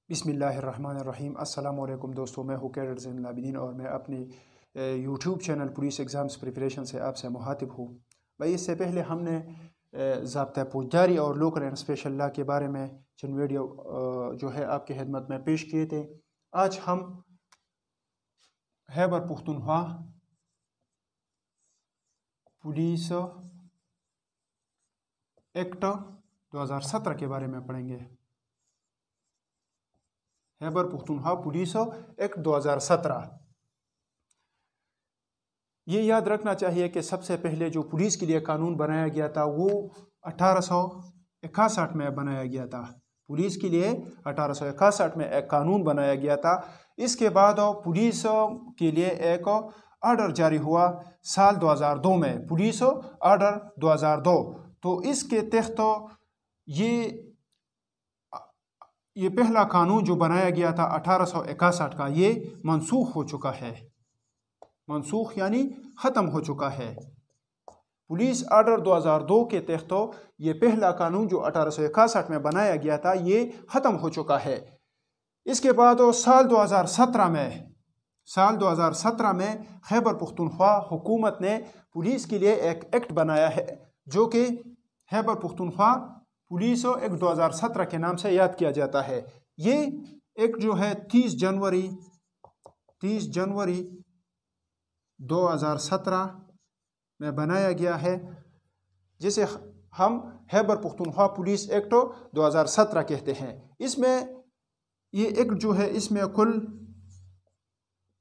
बिस्मिल्लाहिर्रहमानिर्रहीम। अस्सलाम वालेकुम दोस्तों, मैं हूँ कैडेट ज़ैनुल आबिदीन और मैं अपने YouTube channel police exams preparation से आपसे मुखातिब हूँ। भाई, इससे पहले हमने ज़ाब्ता फौजदारी और लोकल एंड स्पेशल लॉ के बारे में चंद वीडियो जो है आपकी खिदमत में पेश किए थे। आज हम खैबर पख्तूनख्वा पुलिस एक्ट 2017 के बारे में पढ़ेंगे। Khyber Pakhtunkhwa police act 2017। ये याद रखना चाहिए कि सबसे पहले जो पुलिस के लिए कानून बनाया गया था वो 1861 में बनाया गया था। पुलिस के लिए 1861 में एक कानून बनाया गया था। इसके बाद पुलिस के लिए एक ऑर्डर जारी हुआ साल 2002 में, पुलिस ऑर्डर 2002। तो इसके तहत ये पहला कानून जो बनाया गया था 1861 का, ये मनसूख हो चुका है। मनसूख यानी ख़त्म हो चुका है। पुलिस ऑर्डर 2002 के तहत ये पहला कानून जो 1861 में बनाया गया था ये ख़त्म हो चुका है। इसके बाद साल 2017 में खैबर पख्तूनख्वा हुकूमत ने पुलिस के लिए एक एक्ट बनाया है जो कि खैबर पख्तूनख्वा पुलिस एक्ट 2017 के नाम से याद किया जाता है। ये एक्ट जो है 30 जनवरी 2017 में बनाया गया है, जिसे हम खैबर पख्तूनख्वा पुलिस एक्ट 2017 कहते हैं। इसमें ये एक्ट जो है इसमें कुल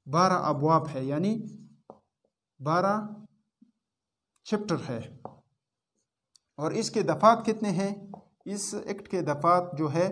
12 अबवाब है, यानी 12 चैप्टर है। और इसके दफ़ात कितने हैं? इस एक्ट के दफ़ात जो है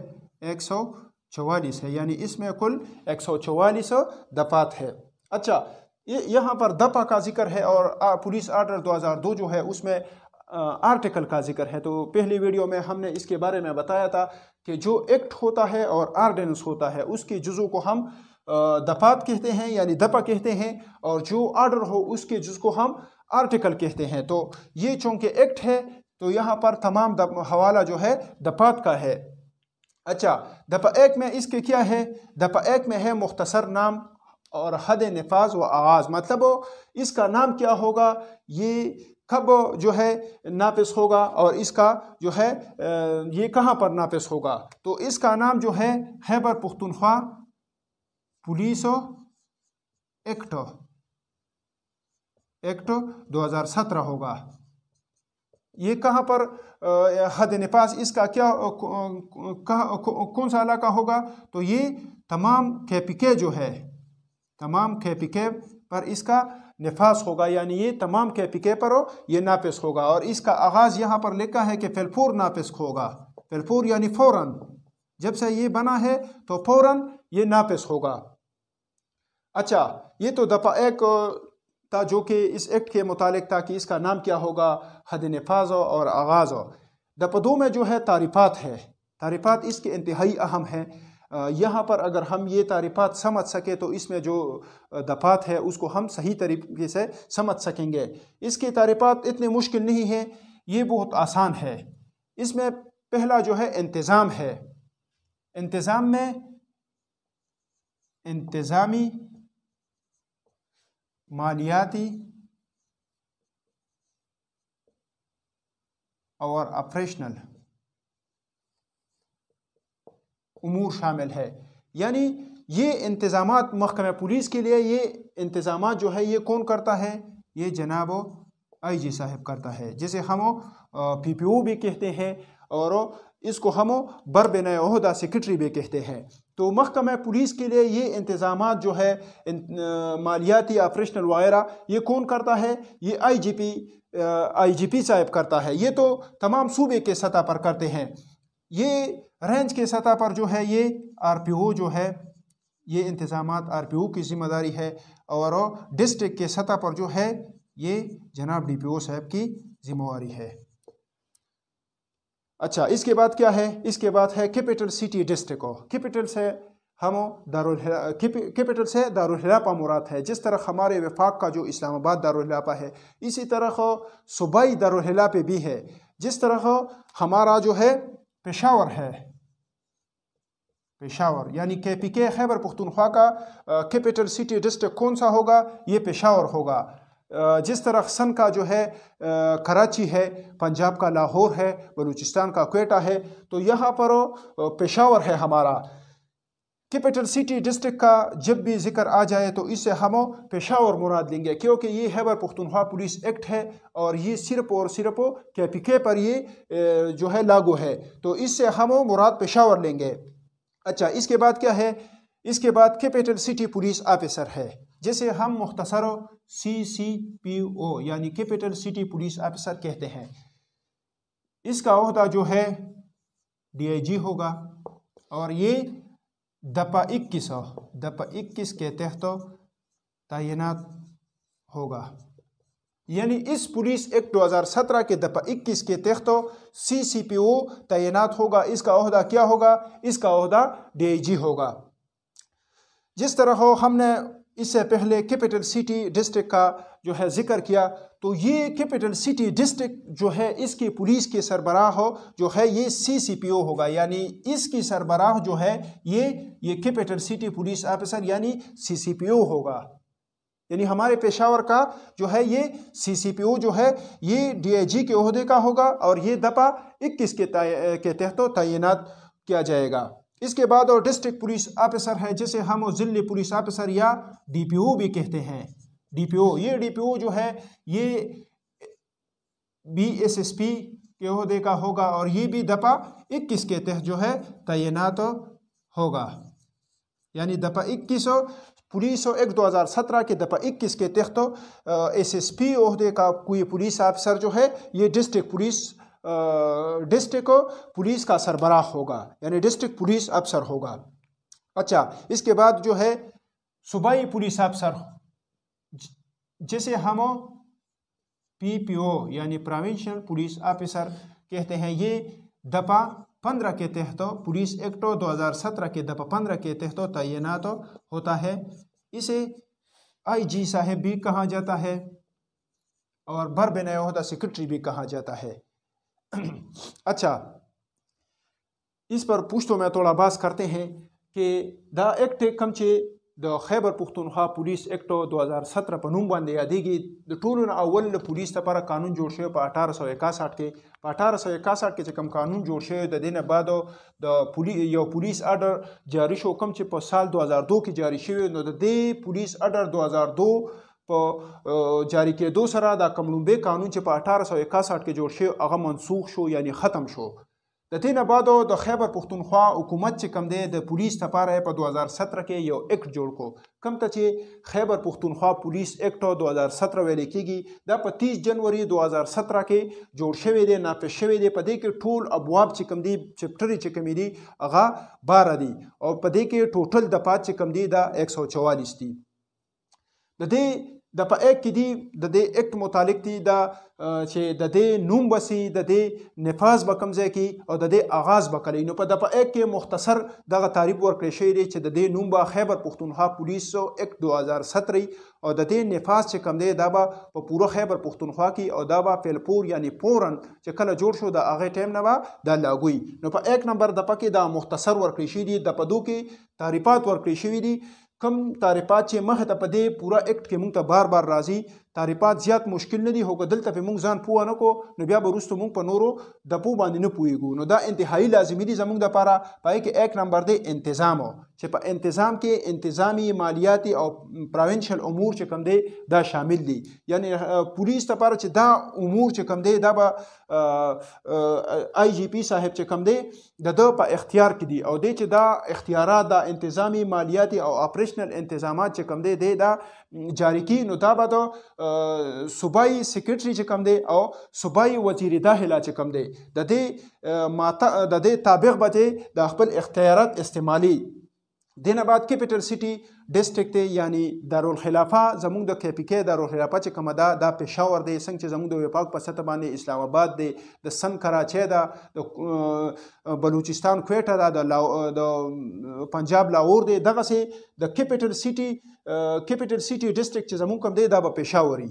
144 है, यानी इसमें कुल 144 दफ़ात है। अच्छा, यहाँ पर दफ़ा का जिक्र है और पुलिस ऑर्डर 2002 जो है उसमें आर्टिकल का जिक्र है। तो पहली वीडियो में हमने इसके बारे में बताया था कि जो एक्ट होता है और ऑर्डिनेंस होता है उसके जुज़ों को हम दफ़ात कहते हैं, यानी दफ़ा कहते हैं, और जो ऑर्डर हो उसके जुज़ को हम आर्टिकल कहते हैं। तो ये चूँकि एक्ट है तो यहाँ पर तमाम हवाला जो है दफ़ात का है। अच्छा, दफ़ा एक में इसके क्या है? दफ़ा एक में है मुख्तसर नाम और हद नफाज व आगाज़, मतलब इसका नाम क्या होगा, ये कब जो है नाफिज होगा और इसका जो है ये कहाँ पर नाफिज होगा। तो इसका नाम जो है खैबर पख्तूनख्वा पुलिस एक्ट 2017 होगा। ये कहाँ पर हद नफाज इसका क्या कौन सा इलाका होगा? तो ये तमाम KPK जो है, तमाम KPK पर इसका नफाज होगा, यानी ये तमाम KPK पर ये नाफिज होगा। और इसका आगाज़ यहाँ पर लिखा है कि फिलफूर नाफिज होगा। फिलफूर यानी फ़ौरन, जब से ये बना है तो फ़ौरन ये नाफिज होगा। अच्छा, ये तो दफ़ा एक था जो कि इस एक्ट के मुतालिक था कि इसका नाम क्या होगा, हद नफाज और आगाज़। दफ़ा 2 में जो है तारीफ़ात है। तारीफ़ात इसके इंतहाई अहम है। यहाँ पर अगर हम ये तारीफ़ात समझ सके तो इसमें जो दफ़ात है उसको हम सही तरीके से समझ सकेंगे। इसकी तारीफ़ात इतनी मुश्किल नहीं है, ये बहुत आसान है। इसमें पहला जो है इंतज़ाम है। इंतज़ाम में इंतज़ामी, मालियाती और ऑपरेशनल उमूर शामिल है। यानी ये इंतज़ामात महकमा पुलिस के लिए ये इंतज़ामात जो है ये कौन करता है? ये जनाब IG साहब करता है, जिसे हम PPO भी कहते हैं और इसको हम बरबने ओहदा सेक्रेटरी भी कहते हैं। तो महकमा पुलिस के लिए ये इंतज़ामात जो है मालियाती, ऑपरेशनल वगैरह, ये कौन करता है? ये IGP साहब करता है। ये तो तमाम सूबे के सतह पर करते हैं। ये रेंज के सतह पर जो है ये RPO जो है, ये इंतज़ामात RPO की ज़िम्मेदारी है, और डिस्ट्रिक्ट के सतह पर जो है ये जनाब DPO साहब की ज़िम्मेवारी है। अच्छा, इसके बाद क्या है? इसके बाद है कैपिटल सिटी डिस्ट्रिक्ट। कैपिटल से दारुल खिलाफा मुराद है। जिस तरह हमारे वफाक का जो इस्लामाबाद दारुल खिलाफा है, इसी तरह सूबाई दारुल खिलाफा भी है। जिस तरह हमारा जो है पेशावर है, पेशावर यानी KPK खैबर पख्तूनख्वा का कैपिटल सिटी डिस्ट्रिक्ट कौन सा होगा? ये पेशावर होगा। जिस तरह सन का जो है कराची है, पंजाब का लाहौर है, बलूचिस्तान का क्वेटा है, तो यहाँ पर पेशावर है हमारा। कैपिटल सिटी डिस्ट्रिक्ट का जब भी जिक्र आ जाए तो इससे हम पेशावर मुराद लेंगे, क्योंकि ये खैबर पख्तूनख्वा पुलिस एक्ट है और ये सिर्फ और सिर्फ KPK पर ये जो है लागू है, तो इससे हम मुराद पेशावर लेंगे। अच्छा, इसके बाद क्या है? इसके बाद कैपिटल सिटी पुलिस ऑफिसर है, जिसे हम मुख्तसर CCPO यानी कैपिटल सिटी पुलिस ऑफिसर कहते हैं। इसका ओहदा जो है DIG होगा और ये दफ़ा 21 के तहत तैनात होगा। यानी इस पुलिस एक्ट 2017 के दफ़ा 21 के तहत CCPO तैनात होगा। इसका ओहदा क्या होगा? इसका ओहदा DIG होगा। जिस तरह हो हमने इससे पहले कैपिटल सिटी डिस्ट्रिक्ट का जो है जिक्र किया, तो ये कैपिटल सिटी डिस्ट्रिक्ट जो है इसकी पुलिस के सरबराह जो है ये CCPO होगा, यानी इसकी सरबराह जो है ये कैपिटल सिटी पुलिस ऑफिसर यानी CCPO होगा। यानी हमारे पेशावर का जो है ये CCPO जो है ये DIG के ओहदे का होगा और ये दफ़ा 21 के तहत तैनात किया जाएगा। इसके बाद और डिस्ट्रिक्ट पुलिस ऑफिसर है, जिसे हम ज़िले पुलिस ऑफिसर या DPO भी कहते हैं। ये DPO जो है ये BSSP के ओहदे का होगा और ये भी दफ़ा 21 के तहत जो है तैनात होगा। यानी दफ़ा 21 पुलिस एक्ट 2017 के दफ़ा 21 के तहत SSP ओहदे का कोई पुलिस ऑफिसर जो है ये डिस्ट्रिक्ट पुलिस का सरबराह होगा, यानी डिस्ट्रिक्ट पुलिस अफसर होगा। अच्छा, इसके बाद जो है सूबाई पुलिस अफसर, जिसे हम PPO यानी प्रोविंशियल पुलिस ऑफिसर कहते हैं, ये दफ़ा 15 के तहत पुलिस एक्ट 2017 के दफ़ा 15 के तहत तैनात होता है। इसे IG साहब भी कहा जाता है और बरबने ओहदा सेक्रेटरी भी कहा जाता है। अच्छा, इस पर पुश्तो में थोड़ा बात करते हैं कि द एक्ट कमचे द खैबर पख्तूनख्वा पुलिस एक्ट 2017 पर नूम बांधे यादेगी द टूल अव्वल पुलिस तपर कानून जोड़ शे 1861 के 1861 के कम कानून जोड़ शे द दिन बाद द पुलिस ऑर्डर जारी शो कम चे पर साल 2002 की जारी शे नो द पुलिस ऑर्डर 2002 जारी के दो सरा दा कमलुम्बे कानून चे 1861 के जोड़ शे अगा मनसूख शो यानी ख़त्म शो। दिन बाद द खैबर पख्तूनख्वा हुकूमत चे कम दे द पुलिस तपारा है पर 2017 के यो एक्ट जोड़ को कम तचे खैबर पख्तूनख्वा पुलिस एक्ट 2017 वेले कीगी दा 30 जनवरी 2017 के जोड़ शवे दे नाफिज शवे दे पदे के टोल अबवाब चे कम दी चैप्टर चे कमी दी अगा 12 दी और पदे के टोटल दफात चे कम दी दा 144 दी। दे दफा एक की दी दे एक्ट मुतालिक थी दे नूम बसी दे नफाज बकमजे की और दे आगाज़ बकली नो पर दफा एक के मुख्तसर दगा तारीफ वर्क शेरे दे नूम बा खैबर पख्तूनख्वा पुलिस एक्ट 2017 और दे नफाज चे कम दे दाबा पूरा खैबर पख्तूनख्वा की और दाबा पेलपुर यानी पोरन चे कल जोड़ शो दा आगे टाइम नवा दा लागुई नो पर एक नंबर दफा के दा मुख्तसर वर्क शेरी दफा दो के तारीफात वर्क शेरी कम तारीफात चे मह तपदे पूरा एक्ट के मुंग बार बार राजी तारीफात ज़्यादा मुश्किल नहीं होगा दिल तपे मुंग जान पुआ नको न बिया बरुस्तु मुंग पनोरो दपू बांधी न पुएगु नो दा इंतहाई लाजिमी दी जमुंग दा पारा पाए के एक नंबर दे इंतज़ाम हो चे इंतज़ाम के इंतज़ामी मालियाती और प्रोविंशियल उमूर चे कम दे दा शामिल दी यानी पुलिस तपारा चे दा उमूर चे कम दे दा बा IGP साहब चे कम दे दा पा इख्तियार की दी और दे चे दा इख्तियारात दा इंतज़ामी मालियाती और ऑपरेशनल इंतज़ामात चे कम दे दा जारी की नो दा बा सूबाई सेक्रेटरी चे कम दे और सूबाई वजीर दाखिला चे कम दे ददे ताबिक बजे दाखिल इख्तियारात इस्तेमाली दिन बाद कैपिटल सिटी डिस्ट्रिक्ट यानी दारुल खिलाफा जमुंग द KPK दारुल खिलाफा चे कम दा पेशावर दे संग चे जमुंग द विभाग पसत बाने इस्लामाबाद दे द सन कराची दा बलूचिस्तान क्वेटा द पंजाब लाहौर दे दगा से द कैपिटल सिटी डिस्ट्रिक्ट चे जमुंग कम दे दा पेशावरी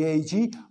DIG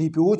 DPO